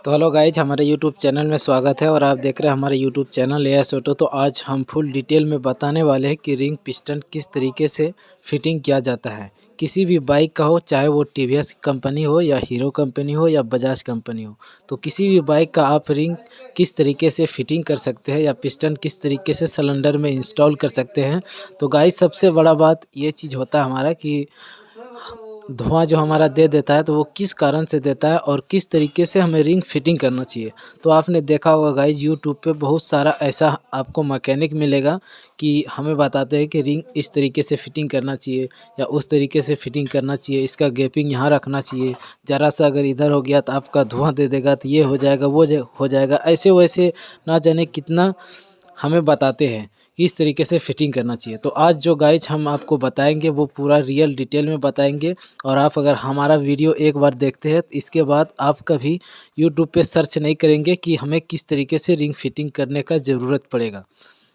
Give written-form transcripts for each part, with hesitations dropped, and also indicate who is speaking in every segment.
Speaker 1: तो hello guys, हमारे YouTube channel में स्वागत है और आप देख रहे हैं हमारे यूट्यूब चैनल एएस ऑटो। तो आज हम फुल डिटेल में बताने वाले हैं कि रिंग पिस्टन किस तरीके से फिटिंग किया जाता है। किसी भी बाइक का हो, चाहे वो टीवीएस कंपनी हो या हीरो कंपनी हो या बजाज कंपनी हो, तो किसी भी बाइक का आप रिंग किस तरीके से फिटिंग कर सकते हैं या पिस्टन किस तरीके से सिलेंडर में इंस्टॉल कर सकते हैं। तो गाइज सबसे बड़ा बात ये चीज़ होता है हमारा कि धुआं जो हमारा दे देता है तो वो किस कारण से देता है और किस तरीके से हमें रिंग फिटिंग करना चाहिए। तो आपने देखा होगा गाइज, यूट्यूब पे बहुत सारा ऐसा आपको मैकेनिक मिलेगा कि हमें बताते हैं कि रिंग इस तरीके से फिटिंग करना चाहिए या उस तरीके से फिटिंग करना चाहिए, इसका गैपिंग यहाँ रखना चाहिए, ज़रा सा अगर इधर हो गया तो आपका धुआं दे देगा, तो ये हो जाएगा वो हो जाएगा, ऐसे वैसे ना जाने कितना हमें बताते हैं कि इस तरीके से फिटिंग करना चाहिए। तो आज जो गाइज हम आपको बताएंगे वो पूरा रियल डिटेल में बताएंगे। और आप अगर हमारा वीडियो एक बार देखते हैं तो इसके बाद आप कभी यूट्यूब पे सर्च नहीं करेंगे कि हमें किस तरीके से रिंग फिटिंग करने का ज़रूरत पड़ेगा।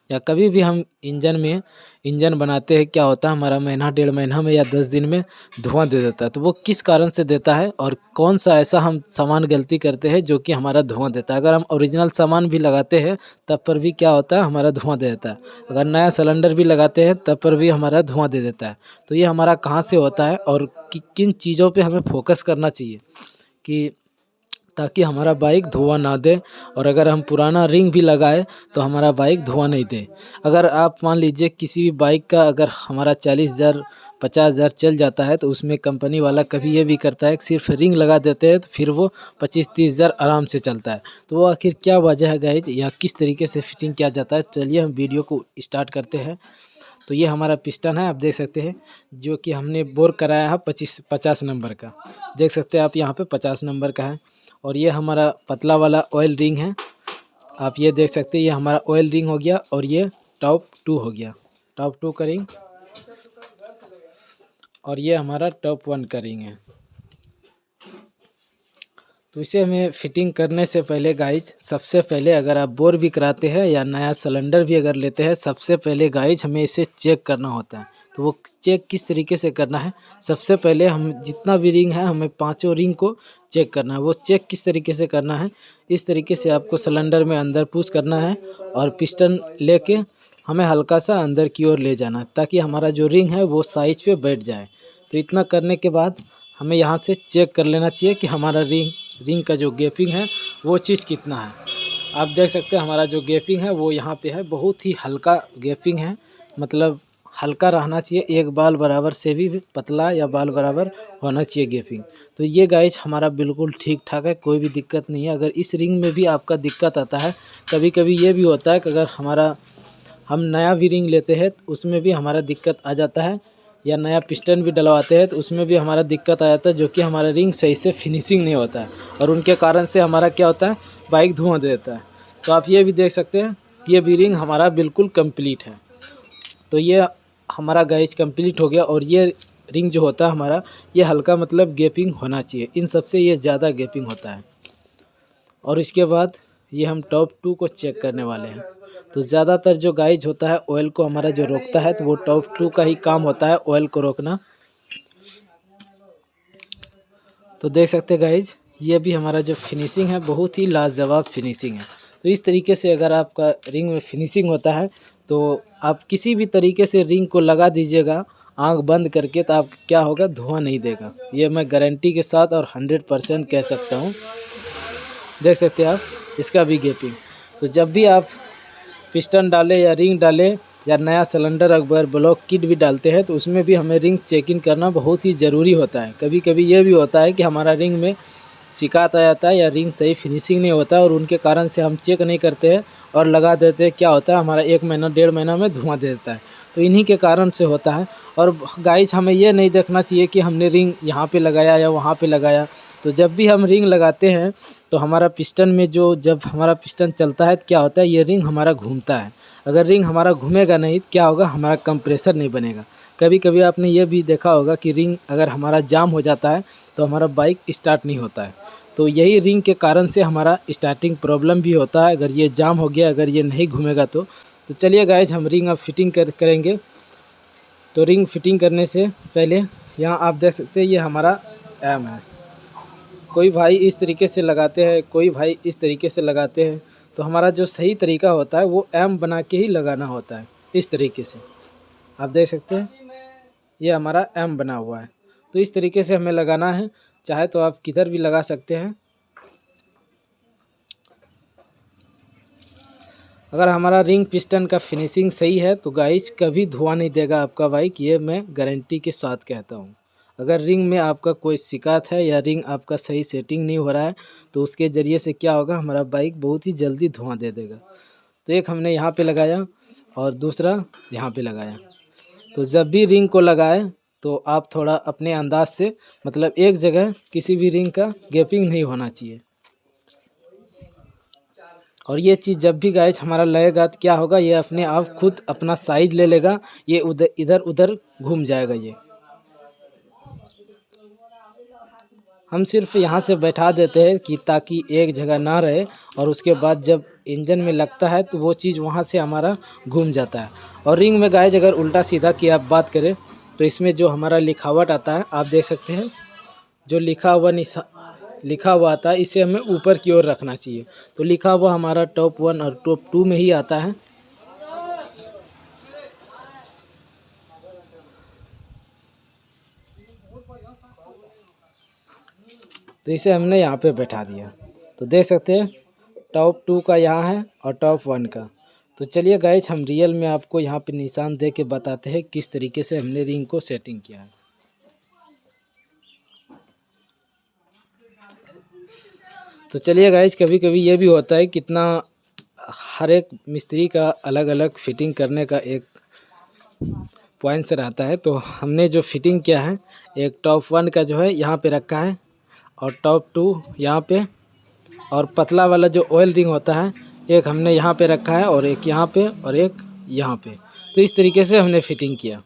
Speaker 1: या कभी भी हम इंजन बनाते हैं, क्या होता है हमारा महीना 1.5 महीना में या 10 दिन में धुआं दे देता है। तो वो किस कारण से देता है और कौन सा ऐसा हम सामान गलती करते हैं जो कि हमारा धुआं देता है। अगर हम ओरिजिनल सामान भी लगाते हैं तब पर भी क्या होता है, हमारा धुआं दे देता है। अगर नया सिलेंडर भी लगाते हैं तब पर भी हमारा धुआं दे देता है। तो ये हमारा कहाँ से होता है और किन चीज़ों पे हमें फोकस करना चाहिए कि ताकि हमारा बाइक धुआं ना दे। और अगर हम पुराना रिंग भी लगाए तो हमारा बाइक धुआं नहीं दे। अगर आप मान लीजिए किसी भी बाइक का अगर हमारा 40,000 50,000 चल जाता है तो उसमें कंपनी वाला कभी ये भी करता है कि सिर्फ रिंग लगा देते हैं तो फिर वो 25-30,000 आराम से चलता है। तो वो आखिर क्या वजह है गाइज, या किस तरीके से फिटिंग किया जाता है। चलिए हम वीडियो को स्टार्ट करते हैं। तो ये हमारा पिस्टन है, आप देख सकते हैं, जो कि हमने बोर कराया है 50 नंबर का। देख सकते हैं आप यहाँ पे 50 नंबर का है। और ये हमारा पतला वाला ऑयल रिंग है, आप ये देख सकते हैं, ये हमारा ऑयल रिंग हो गया और ये टॉप 2 हो गया, टॉप 2 का रिंग। और ये हमारा टॉप 1 का रिंग है। तो इसे हमें फिटिंग करने से पहले गाइज, सबसे पहले अगर आप बोर भी कराते हैं या नया सिलेंडर भी अगर लेते हैं, सबसे पहले गाइज हमें इसे चेक करना होता है। तो वो चेक किस तरीके से करना है, सबसे पहले हम जितना भी रिंग है हमें पांचों रिंग को चेक करना है। वो चेक किस तरीके से करना है, इस तरीके से आपको सिलेंडर में अंदर पुश करना है और पिस्टन लेके हमें हल्का सा अंदर की ओर ले जाना है ताकि हमारा जो रिंग है वो साइज पे बैठ जाए। तो इतना करने के बाद हमें यहाँ से चेक कर लेना चाहिए कि हमारा रिंग का जो गैपिंग है वो चीज़ कितना है। आप देख सकते हैं हमारा जो गैपिंग है वो यहाँ पे है, बहुत ही हल्का गैपिंग है, मतलब हल्का रहना चाहिए, एक बाल बराबर से भी पतला या बाल बराबर होना चाहिए गैपिंग। तो ये गाइज हमारा बिल्कुल ठीक ठाक है, कोई भी दिक्कत नहीं है। अगर इस रिंग में भी आपका दिक्कत आता है, कभी कभी ये भी होता है कि अगर हम नया भी रिंग लेते हैं तो उसमें भी हमारा दिक्कत आ जाता है, या नया पिस्टन भी डलवाते हैं तो उसमें भी हमारा दिक्कत आ जाता है, जो कि हमारा रिंग सही से फिनिशिंग नहीं होता है और उनके कारण से हमारा क्या होता है, बाइक धुआं दे देता है। तो आप ये भी देख सकते हैं, ये भी रिंग हमारा बिल्कुल कंप्लीट है। तो ये हमारा गाइज कंप्लीट हो गया। और ये रिंग जो होता है हमारा, ये हल्का मतलब गैपिंग होना चाहिए, इन सबसे ये ज़्यादा गैपिंग होता है। और इसके बाद ये हम टॉप 2 को चेक करने वाले हैं। तो ज़्यादातर जो गाइज होता है ऑयल को हमारा जो रोकता है, तो वो टॉप 2 का ही काम होता है, ऑयल को रोकना। तो देख सकते हैं गाइज, ये भी हमारा जो फिनिशिंग है बहुत ही लाजवाब फिनिशिंग है। तो इस तरीके से अगर आपका रिंग में फिनिशिंग होता है तो आप किसी भी तरीके से रिंग को लगा दीजिएगा आंख बंद करके, तो आप क्या होगा, धुआं नहीं देगा। ये मैं गारंटी के साथ और 100% कह सकता हूँ। देख सकते हैं आप इसका भी गैपिंग। तो जब भी आप पिस्टन डालें या रिंग डालें या नया सिलेंडर अगर ब्लॉक किट भी डालते हैं तो उसमें भी हमें रिंग चेकिंग करना बहुत ही ज़रूरी होता है। कभी कभी ये भी होता है कि हमारा रिंग में शिकायत आ जाता है या रिंग सही फिनिशिंग नहीं होता है और उनके कारण से हम चेक नहीं करते हैं और लगा देते हैं, क्या होता है हमारा 1 महीना 1.5 महीना में धुआं दे देता है। तो इन्हीं के कारण से होता है। और गाइज हमें ये नहीं देखना चाहिए कि हमने रिंग यहाँ पे लगाया या वहाँ पे लगाया। तो जब भी हम रिंग लगाते हैं तो हमारा पिस्टन में जब हमारा पिस्टन चलता है तो क्या होता है, ये रिंग हमारा घूमता है। अगर रिंग हमारा घूमेगा नहीं तो क्या होगा, हमारा कंप्रेसर नहीं बनेगा। कभी कभी आपने ये भी देखा होगा कि रिंग अगर हमारा जाम हो जाता है तो हमारा बाइक स्टार्ट नहीं होता है। तो यही रिंग के कारण से हमारा स्टार्टिंग प्रॉब्लम भी होता है, अगर ये जाम हो गया, अगर ये नहीं घूमेगा तो चलिए गाइज हम रिंग अब फिटिंग करेंगे। तो रिंग फिटिंग करने से पहले यहाँ आप देख सकते हैं ये हमारा एम है, कोई भाई इस तरीके से लगाते हैं, कोई भाई इस तरीके से लगाते हैं। तो हमारा जो सही तरीका होता है वो एम बना के ही लगाना होता है, इस तरीके से। आप देख सकते हैं ये हमारा एम बना हुआ है। तो इस तरीके से हमें लगाना है, चाहे तो आप किधर भी लगा सकते हैं। अगर हमारा रिंग पिस्टन का फिनिशिंग सही है तो गाइस कभी धुआं नहीं देगा आपका बाइक, ये मैं गारंटी के साथ कहता हूँ। अगर रिंग में आपका कोई शिकायत है या रिंग आपका सही सेटिंग नहीं हो रहा है तो उसके ज़रिए से क्या होगा, हमारा बाइक बहुत ही जल्दी धुआं दे देगा। तो एक हमने यहाँ पे लगाया और दूसरा यहाँ पे लगाया। तो जब भी रिंग को लगाए तो आप थोड़ा अपने अंदाज से, मतलब एक जगह किसी भी रिंग का गैपिंग नहीं होना चाहिए। और ये चीज़ जब भी गाइस हमारा लगेगा तो क्या होगा, ये अपने आप खुद अपना साइज ले लेगा, ये उधर इधर उधर घूम जाएगा। ये हम सिर्फ यहाँ से बैठा देते हैं कि ताकि एक जगह ना रहे, और उसके बाद जब इंजन में लगता है तो वो चीज़ वहाँ से हमारा घूम जाता है। और रिंग में गाइस अगर उल्टा सीधा की आप बात करें तो इसमें जो हमारा लिखावट आता है, आप देख सकते हैं जो लिखा हुआ आता है, इसे हमें ऊपर की ओर रखना चाहिए। तो लिखा हुआ हमारा टॉप 1 और टॉप 2 में ही आता है। तो इसे हमने यहाँ पे बैठा दिया। तो देख सकते हैं टॉप 2 का यहाँ है और टॉप 1 का। तो चलिए गाइस हम रियल में आपको यहाँ पे निशान दे के बताते हैं किस तरीके से हमने रिंग को सेटिंग किया है। तो चलिए गाइस कभी कभी ये भी होता है कितना हर एक मिस्त्री का अलग अलग फिटिंग करने का एक पॉइंट से रहता है। तो हमने जो फिटिंग किया है, एक टॉप 1 का जो है यहाँ पे रखा है और टॉप 2 यहाँ पे, और पतला वाला जो ऑयल रिंग होता है एक हमने यहाँ पे रखा है और एक यहाँ पे और एक यहाँ पे। तो इस तरीके से हमने फिटिंग किया।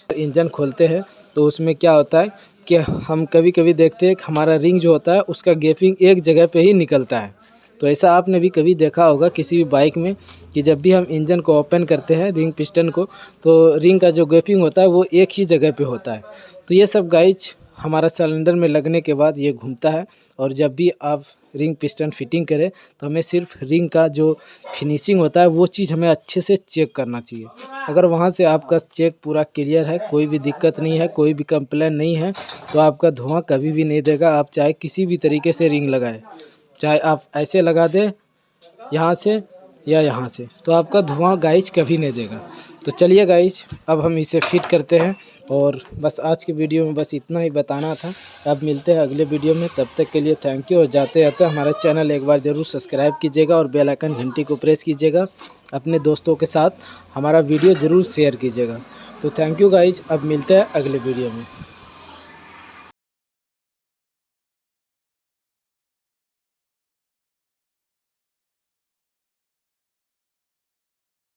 Speaker 1: इंजन खोलते हैं तो उसमें क्या होता है कि हम कभी कभी देखते हैं कि हमारा रिंग जो होता है उसका गैपिंग एक जगह पे ही निकलता है। तो ऐसा आपने भी कभी देखा होगा किसी भी बाइक में कि जब भी हम इंजन को ओपन करते हैं रिंग पिस्टन को, तो रिंग का जो गैपिंग होता है वो एक ही जगह पे होता है। तो ये सब गाइज हमारा सिलेंडर में लगने के बाद ये घूमता है। और जब भी आप रिंग पिस्टन फिटिंग करें तो हमें सिर्फ रिंग का जो फिनिशिंग होता है वो चीज़ हमें अच्छे से चेक करना चाहिए। अगर वहाँ से आपका चेक पूरा क्लियर है, कोई भी दिक्कत नहीं है, कोई भी कंप्लेन नहीं है, तो आपका धुआं कभी भी नहीं देगा। आप चाहे किसी भी तरीके से रिंग लगाएं, चाहे आप ऐसे लगा दें यहाँ से या यहाँ से, तो आपका धुआं गाइज कभी नहीं देगा। तो चलिए गाइज अब हम इसे फिट करते हैं। और बस आज के वीडियो में बस इतना ही बताना था। अब मिलते हैं अगले वीडियो में, तब तक के लिए थैंक यू। और जाते जाते हमारा चैनल एक बार ज़रूर सब्सक्राइब कीजिएगा और बेल आइकन घंटी को प्रेस कीजिएगा। अपने दोस्तों के साथ हमारा वीडियो ज़रूर शेयर कीजिएगा। तो थैंक यू गाइज, अब मिलते हैं अगले वीडियो में।